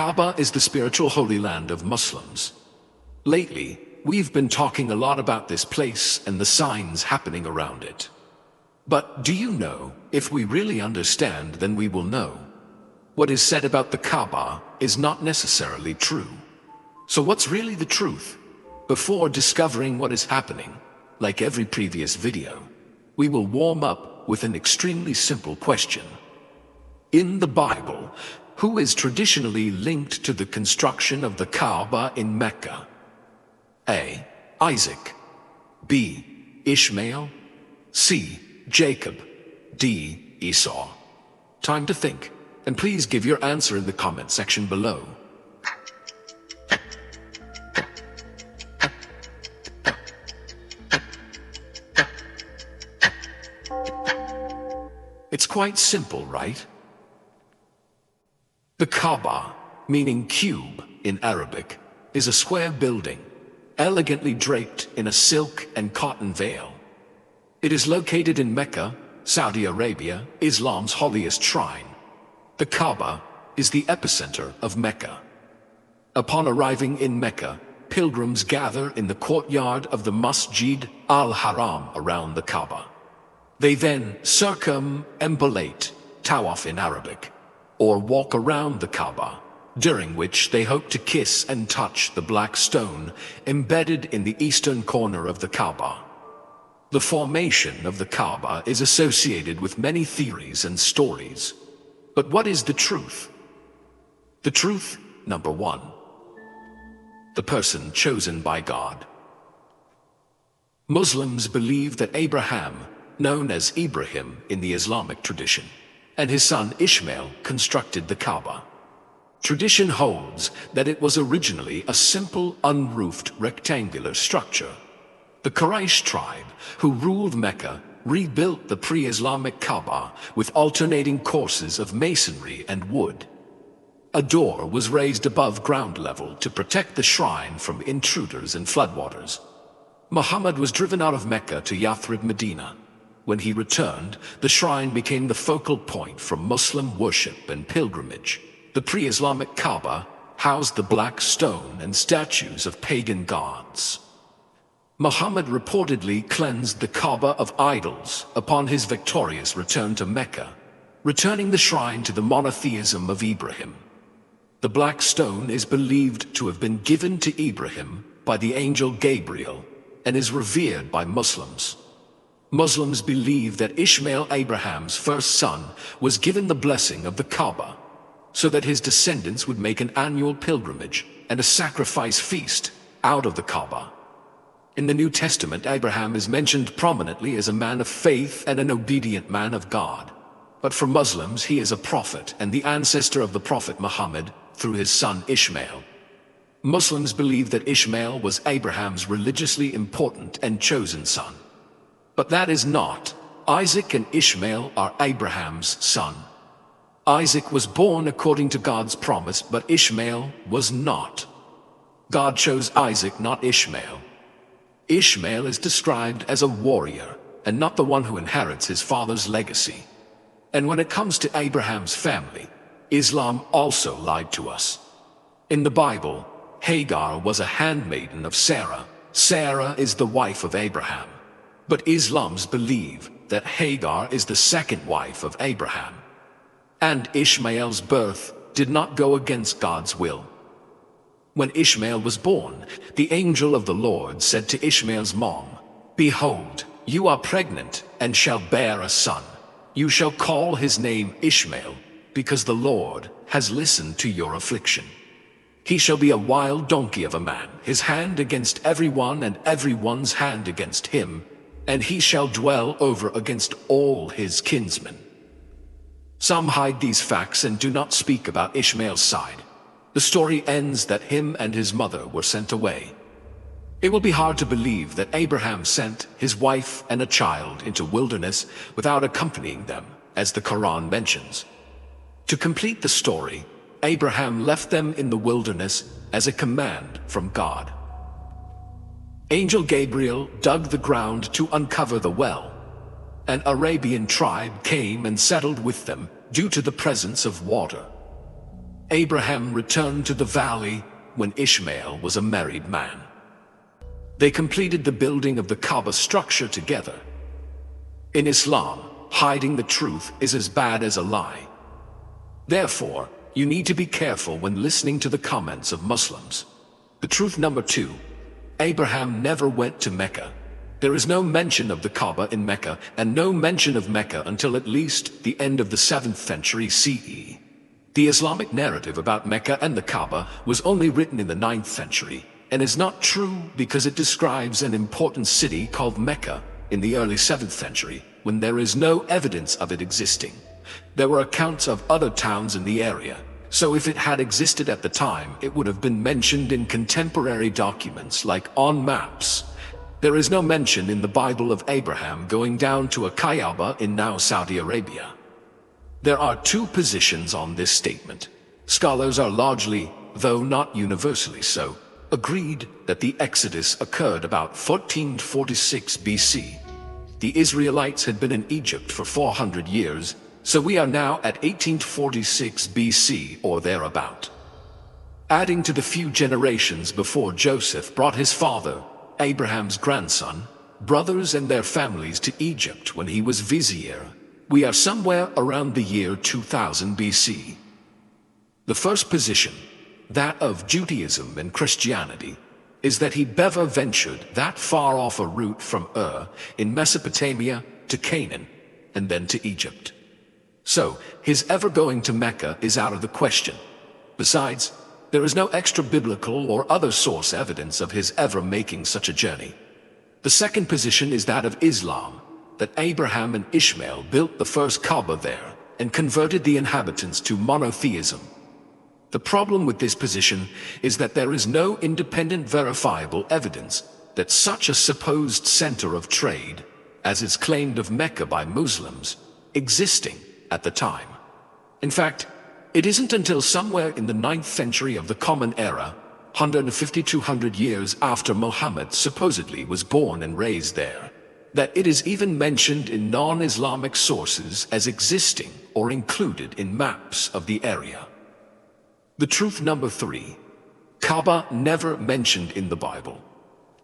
Kaaba is the spiritual holy land of Muslims. Lately, we've been talking a lot about this place and the signs happening around it. But do you know, if we really understand, then we will know. What is said about the Kaaba is not necessarily true. So what's really the truth? Before discovering what is happening, like every previous video, we will warm up with an extremely simple question. In the Bible, who is traditionally linked to the construction of the Kaaba in Mecca? A. Isaac. B. Ishmael. C. Jacob. D. Esau. Time to think, and please give your answer in the comment section below. It's quite simple, right? The Kaaba, meaning cube in Arabic, is a square building, elegantly draped in a silk and cotton veil. It is located in Mecca, Saudi Arabia, Islam's holiest shrine. The Kaaba is the epicenter of Mecca. Upon arriving in Mecca, pilgrims gather in the courtyard of the Masjid al-Haram around the Kaaba. They then circumambulate, tawaf in Arabic, or walk around the Kaaba, during which they hope to kiss and touch the black stone embedded in the eastern corner of the Kaaba. The formation of the Kaaba is associated with many theories and stories. But what is the truth? The truth, number one, the person chosen by God. Muslims believe that Abraham, known as Ibrahim in the Islamic tradition, and his son Ishmael constructed the Kaaba. Tradition holds that it was originally a simple, unroofed, rectangular structure. The Quraysh tribe, who ruled Mecca, rebuilt the pre-Islamic Kaaba with alternating courses of masonry and wood. A door was raised above ground level to protect the shrine from intruders and floodwaters. Muhammad was driven out of Mecca to Yathrib, Medina. When he returned, the shrine became the focal point for Muslim worship and pilgrimage. The pre-Islamic Kaaba housed the black stone and statues of pagan gods. Muhammad reportedly cleansed the Kaaba of idols upon his victorious return to Mecca, returning the shrine to the monotheism of Ibrahim. The black stone is believed to have been given to Ibrahim by the angel Gabriel and is revered by Muslims. Muslims believe that Ishmael, Abraham's first son, was given the blessing of the Kaaba, so that his descendants would make an annual pilgrimage and a sacrifice feast out of the Kaaba. In the New Testament, Abraham is mentioned prominently as a man of faith and an obedient man of God. But for Muslims, he is a prophet and the ancestor of the Prophet Muhammad through his son Ishmael. Muslims believe that Ishmael was Abraham's religiously important and chosen son. But that is not. Isaac and Ishmael are Abraham's son. Isaac was born according to God's promise, but Ishmael was not. God chose Isaac, not Ishmael. Ishmael is described as a warrior, and not the one who inherits his father's legacy. And when it comes to Abraham's family, Islam also lied to us. In the Bible, Hagar was a handmaiden of Sarah. Sarah is the wife of Abraham. But Islams believe that Hagar is the second wife of Abraham. And Ishmael's birth did not go against God's will. When Ishmael was born, the angel of the Lord said to Ishmael's mom, "Behold, you are pregnant and shall bear a son. You shall call his name Ishmael, because the Lord has listened to your affliction. He shall be a wild donkey of a man, his hand against everyone and everyone's hand against him, and he shall dwell over against all his kinsmen." Some hide these facts and do not speak about Ishmael's side. The story ends that him and his mother were sent away. It will be hard to believe that Abraham sent his wife and a child into wilderness without accompanying them, as the Quran mentions. To complete the story, Abraham left them in the wilderness as a command from God. Angel Gabriel dug the ground to uncover the well. An Arabian tribe came and settled with them due to the presence of water. Abraham returned to the valley when Ishmael was a married man. They completed the building of the Kaaba structure together. In Islam, hiding the truth is as bad as a lie. Therefore, you need to be careful when listening to the comments of Muslims. The truth number 2. Abraham never went to Mecca. There is no mention of the Kaaba in Mecca, and no mention of Mecca until at least the end of the 7th century CE. The Islamic narrative about Mecca and the Kaaba was only written in the 9th century, and is not true because it describes an important city called Mecca in the early 7th century, when there is no evidence of it existing. There were accounts of other towns in the area, so if it had existed at the time, it would have been mentioned in contemporary documents like on maps. There is no mention in the Bible of Abraham going down to a Kaaba in now Saudi Arabia. There are 2 positions on this statement. Scholars are largely, though not universally so, agreed that the Exodus occurred about 1446 BC. The Israelites had been in Egypt for 400 years, so we are now at 1846 BC or thereabout. Adding to the few generations before Joseph brought his father, Abraham's grandson, brothers and their families to Egypt when he was vizier, we are somewhere around the year 2000 BC. The first position, that of Judaism and Christianity, is that he never ventured that far off a route from Ur in Mesopotamia to Canaan, and then to Egypt. So, his ever going to Mecca is out of the question. Besides, there is no extra biblical or other source evidence of his ever making such a journey. The second position is that of Islam, that Abraham and Ishmael built the first Kaaba there and converted the inhabitants to monotheism. The problem with this position is that there is no independent verifiable evidence that such a supposed center of trade, as is claimed of Mecca by Muslims, existing at the time. In fact, it isn't until somewhere in the 9th century of the Common Era, 150-200 years after Muhammad supposedly was born and raised there, that it is even mentioned in non-Islamic sources as existing or included in maps of the area. The truth number 3. Kaaba never mentioned in the Bible.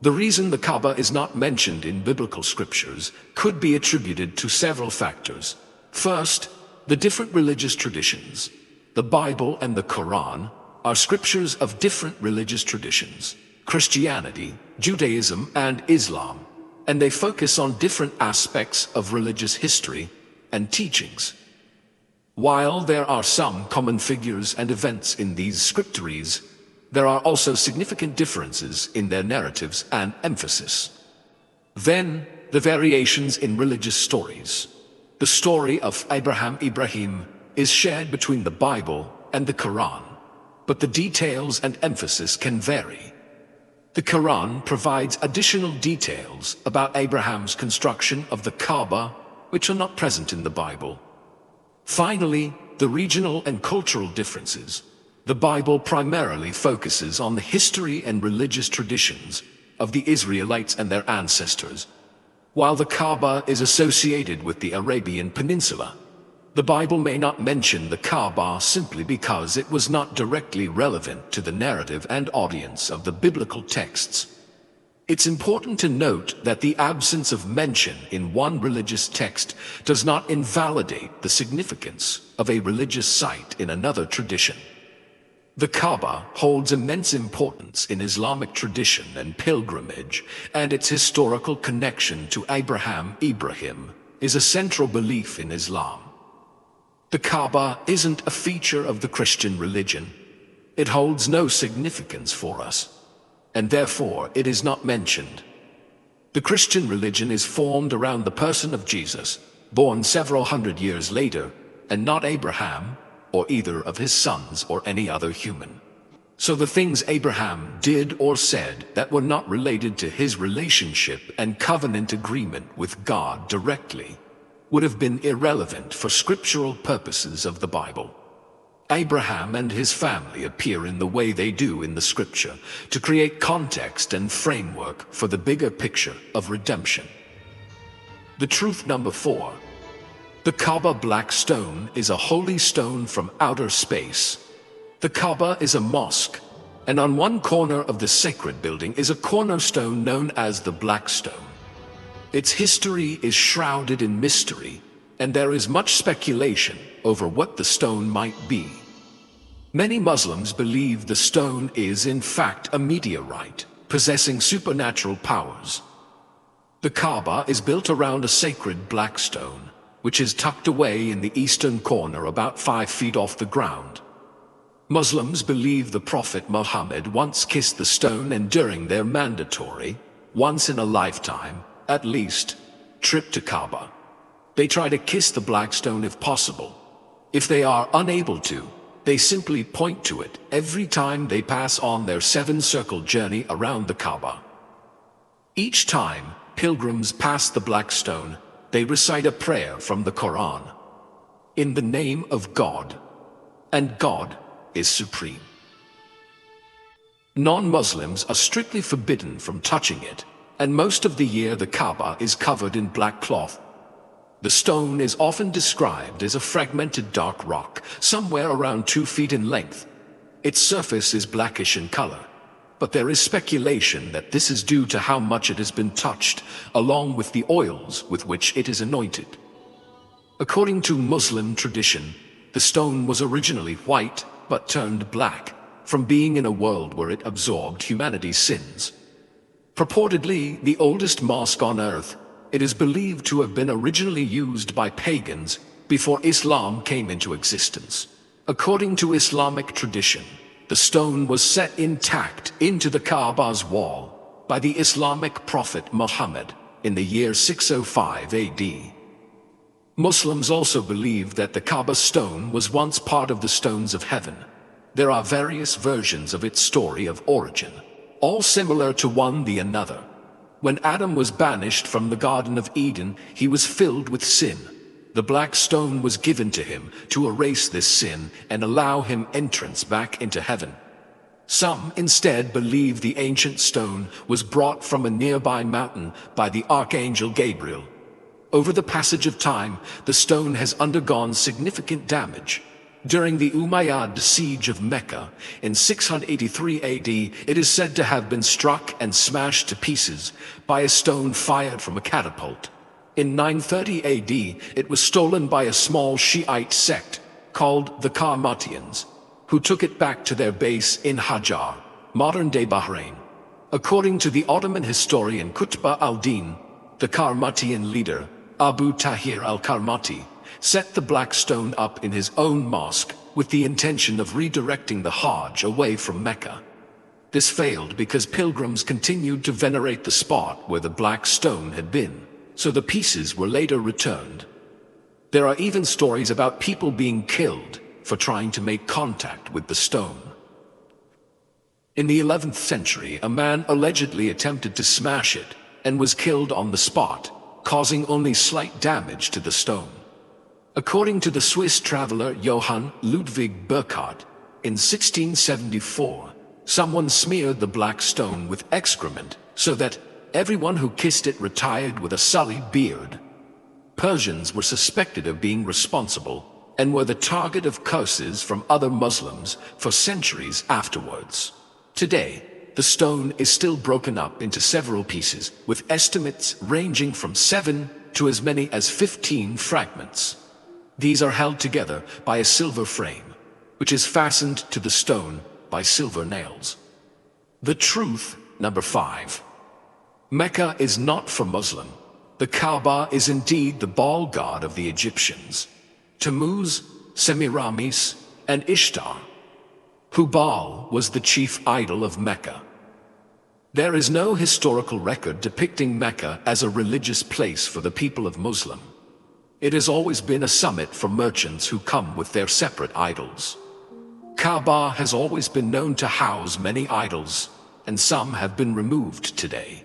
The reason the Kaaba is not mentioned in biblical scriptures could be attributed to several factors. First, the different religious traditions. The Bible and the Quran are scriptures of different religious traditions, Christianity, Judaism, and Islam, and they focus on different aspects of religious history and teachings. While there are some common figures and events in these scriptures, there are also significant differences in their narratives and emphasis. Then, the variations in religious stories. The story of Ibrahim is shared between the Bible and the Quran, but the details and emphasis can vary. The Quran provides additional details about Abraham's construction of the Kaaba, which are not present in the Bible. Finally, the regional and cultural differences. The Bible primarily focuses on the history and religious traditions of the Israelites and their ancestors, while the Kaaba is associated with the Arabian Peninsula. The Bible may not mention the Kaaba simply because it was not directly relevant to the narrative and audience of the biblical texts. It's important to note that the absence of mention in one religious text does not invalidate the significance of a religious site in another tradition. The Kaaba holds immense importance in Islamic tradition and pilgrimage, and its historical connection to Ibrahim is a central belief in Islam. The Kaaba isn't a feature of the Christian religion. It holds no significance for us, and therefore it is not mentioned. The Christian religion is formed around the person of Jesus, born several hundred years later, and not Abraham, or either of his sons or any other human. So the things Abraham did or said that were not related to his relationship and covenant agreement with God directly would have been irrelevant for scriptural purposes of the Bible. Abraham and his family appear in the way they do in the scripture to create context and framework for the bigger picture of redemption. The truth number 4. The Kaaba black stone is a holy stone from outer space. The Kaaba is a mosque, and on one corner of the sacred building is a cornerstone known as the Black Stone. Its history is shrouded in mystery, and there is much speculation over what the stone might be. Many Muslims believe the stone is in fact a meteorite, possessing supernatural powers. The Kaaba is built around a sacred black stone, which is tucked away in the eastern corner about 5 feet off the ground. Muslims believe the Prophet Muhammad once kissed the stone, and during their mandatory, once in a lifetime, at least, trip to Kaaba, they try to kiss the black stone if possible. If they are unable to, they simply point to it every time they pass on their 7-circle journey around the Kaaba. Each time pilgrims pass the black stone, they recite a prayer from the Quran. In the name of God, and God is supreme. Non-Muslims are strictly forbidden from touching it, and most of the year the Kaaba is covered in black cloth. The stone is often described as a fragmented dark rock, somewhere around 2 feet in length. Its surface is blackish in color, but there is speculation that this is due to how much it has been touched, along with the oils with which it is anointed. According to Muslim tradition, the stone was originally white, but turned black, from being in a world where it absorbed humanity's sins. Purportedly the oldest mosque on earth, it is believed to have been originally used by pagans before Islam came into existence. According to Islamic tradition, the stone was set intact into the Kaaba's wall by the Islamic prophet Muhammad in the year 605 AD. Muslims also believe that the Kaaba stone was once part of the stones of heaven. There are various versions of its story of origin, all similar to one another. When Adam was banished from the Garden of Eden, he was filled with sin. The black stone was given to him to erase this sin and allow him entrance back into heaven. Some instead believe the ancient stone was brought from a nearby mountain by the Archangel Gabriel. Over the passage of time, the stone has undergone significant damage. During the Umayyad siege of Mecca in 683 AD, it is said to have been struck and smashed to pieces by a stone fired from a catapult. In 930 AD, it was stolen by a small Shiite sect called the Karmatians, who took it back to their base in Hajar, modern-day Bahrain. According to the Ottoman historian Qutb al-Din, the Karmatian leader, Abu Tahir al-Karmati, set the black stone up in his own mosque with the intention of redirecting the Hajj away from Mecca. This failed because pilgrims continued to venerate the spot where the black stone had been, so the pieces were later returned. There are even stories about people being killed for trying to make contact with the stone. In the 11th century, a man allegedly attempted to smash it and was killed on the spot, causing only slight damage to the stone. According to the Swiss traveler Johann Ludwig Burckhardt, in 1674, someone smeared the black stone with excrement so that everyone who kissed it retired with a sullied beard. Persians were suspected of being responsible and were the target of curses from other Muslims for centuries afterwards. Today, the stone is still broken up into several pieces, with estimates ranging from 7 to as many as 15 fragments. These are held together by a silver frame, which is fastened to the stone by silver nails. The truth, number 5. Mecca is not for Muslim. The Kaaba is indeed the Baal god of the Egyptians, Tammuz, Semiramis, and Ishtar. Hubal was the chief idol of Mecca. There is no historical record depicting Mecca as a religious place for the people of Muslim. It has always been a summit for merchants who come with their separate idols. Kaaba has always been known to house many idols, and some have been removed today.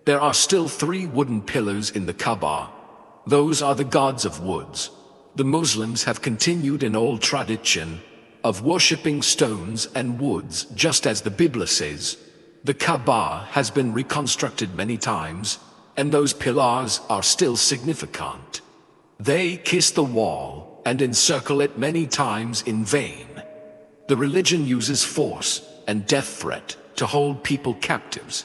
There are still 3 wooden pillars in the Kaaba. Those are the gods of woods. The Muslims have continued an old tradition of worshipping stones and woods, just as the Bible says. The Kaaba has been reconstructed many times, and those pillars are still significant. They kiss the wall and encircle it many times in vain. The religion uses force and death threat to hold people captives.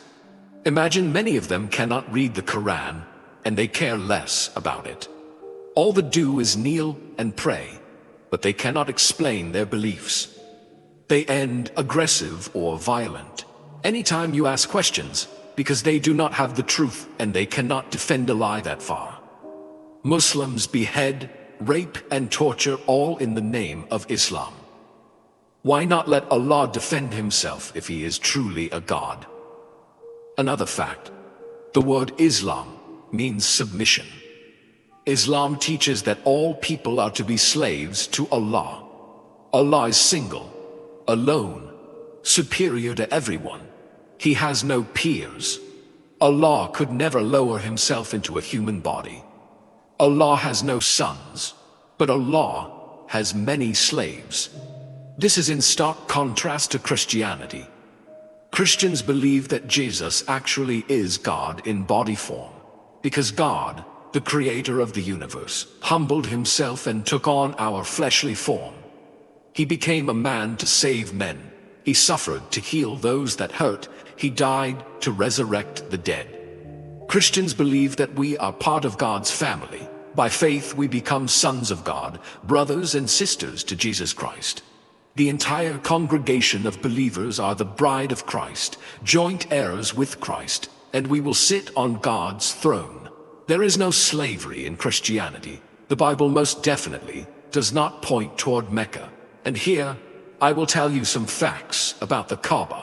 Imagine many of them cannot read the Quran, and they care less about it. All they do is kneel and pray, but they cannot explain their beliefs. They end aggressive or violent anytime you ask questions, because they do not have the truth and they cannot defend a lie that far. Muslims behead, rape, and torture all in the name of Islam. Why not let Allah defend himself if he is truly a God? Another fact: the word Islam means submission. Islam teaches that all people are to be slaves to Allah. Allah is single, alone, superior to everyone. He has no peers. Allah could never lower himself into a human body. Allah has no sons, but Allah has many slaves. This is in stark contrast to Christianity. Christians believe that Jesus actually is God in body form, because God, the creator of the universe, humbled himself and took on our fleshly form. He became a man to save men. He suffered to heal those that hurt. He died to resurrect the dead. Christians believe that we are part of God's family. By faith we become sons of God, brothers and sisters to Jesus Christ. The entire congregation of believers are the bride of Christ, joint heirs with Christ, and we will sit on God's throne. There is no slavery in Christianity. The Bible most definitely does not point toward Mecca. And here, I will tell you some facts about the Kaaba.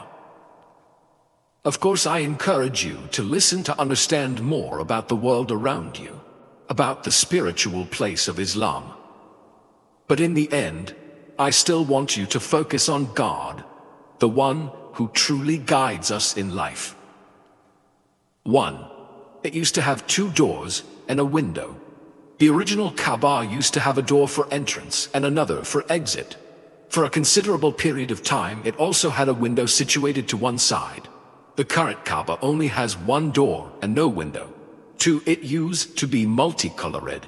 Of course, I encourage you to listen to understand more about the world around you, about the spiritual place of Islam. But in the end, I still want you to focus on God, the one who truly guides us in life. 1. It used to have 2 doors and a window. The original Kaaba used to have a door for entrance and another for exit. For a considerable period of time, it also had a window situated to one side. The current Kaaba only has 1 door and no window. 2. It used to be multicolored.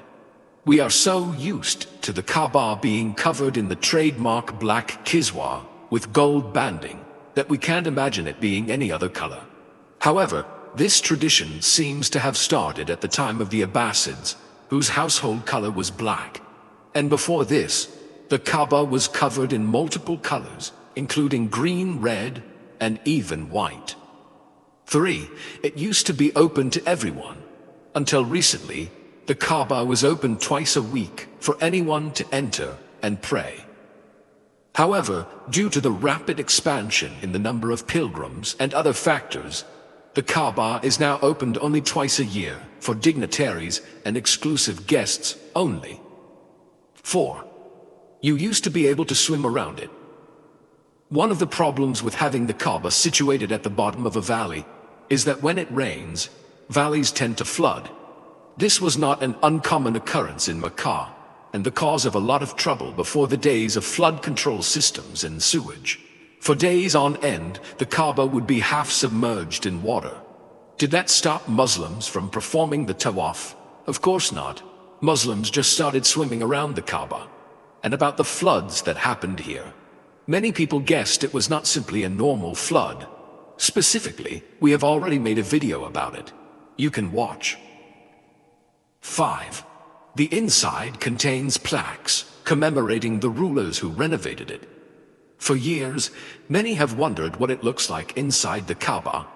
We are so used to the Kaaba being covered in the trademark black kiswa with gold banding that we can't imagine it being any other color. However, this tradition seems to have started at the time of the Abbasids, whose household color was black. And before this, the Kaaba was covered in multiple colors, including green, red, and even white. 3. It used to be open to everyone. Until recently, the Kaaba was open twice a week for anyone to enter and pray. However, due to the rapid expansion in the number of pilgrims and other factors, the Kaaba is now opened only twice a year for dignitaries and exclusive guests only. 4. You used to be able to swim around it. One of the problems with having the Kaaba situated at the bottom of a valley is that when it rains, valleys tend to flood. This was not an uncommon occurrence in Makkah, and the cause of a lot of trouble before the days of flood control systems and sewage. For days on end, the Kaaba would be half submerged in water. Did that stop Muslims from performing the tawaf? Of course not. Muslims just started swimming around the Kaaba. And about the floods that happened here, many people guessed it was not simply a normal flood. Specifically, we have already made a video about it. You can watch. 5. The inside contains plaques commemorating the rulers who renovated it. For years, many have wondered what it looks like inside the Kaaba.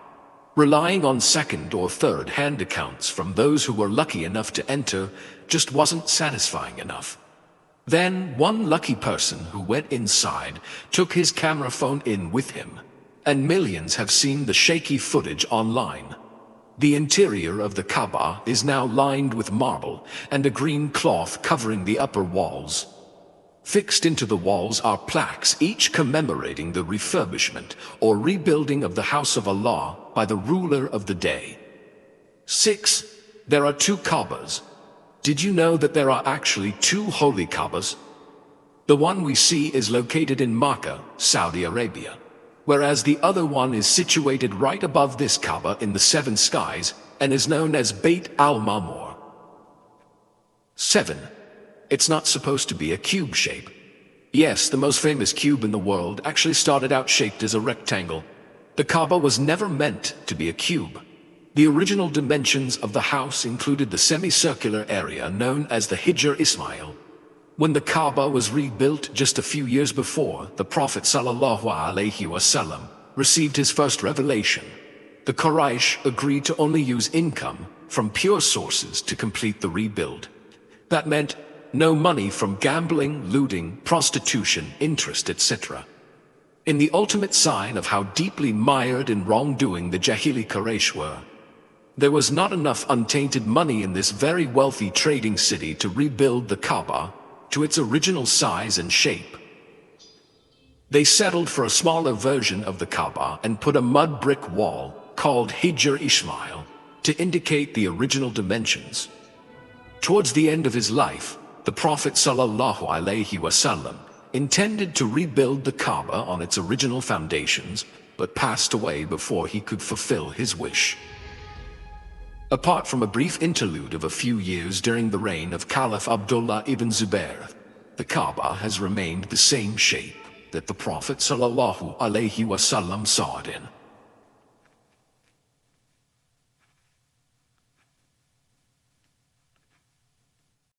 Relying on second or third hand accounts from those who were lucky enough to enter just wasn't satisfying enough. Then one lucky person who went inside took his camera phone in with him, and millions have seen the shaky footage online. The interior of the Kaaba is now lined with marble and a green cloth covering the upper walls. Fixed into the walls are plaques, each commemorating the refurbishment or rebuilding of the house of Allah by the ruler of the day. 6. There are 2 Kaabas. Did you know that there are actually 2 holy Kaabas? The one we see is located in Makkah, Saudi Arabia, whereas the other one is situated right above this Kaaba in the 7 skies and is known as Beit al-Ma'mur. 7. It's not supposed to be a cube shape. Yes, the most famous cube in the world actually started out shaped as a rectangle. The Kaaba was never meant to be a cube. The original dimensions of the house included the semicircular area known as the Hijr Ismail. When the Kaaba was rebuilt just a few years before, the Prophet ﷺ received his first revelation. The Quraysh agreed to only use income from pure sources to complete the rebuild. That meant no money from gambling, looting, prostitution, interest, etc. In the ultimate sign of how deeply mired in wrongdoing the Jahili Quraysh were, there was not enough untainted money in this very wealthy trading city to rebuild the Kaaba to its original size and shape. They settled for a smaller version of the Kaaba and put a mud brick wall called Hijr Ismail to indicate the original dimensions. Towards the end of his life, the Prophet ﷺ intended to rebuild the Kaaba on its original foundations, but passed away before he could fulfill his wish. Apart from a brief interlude of a few years during the reign of Caliph Abdullah ibn Zubair, the Kaaba has remained the same shape that the Prophet ﷺ saw it in.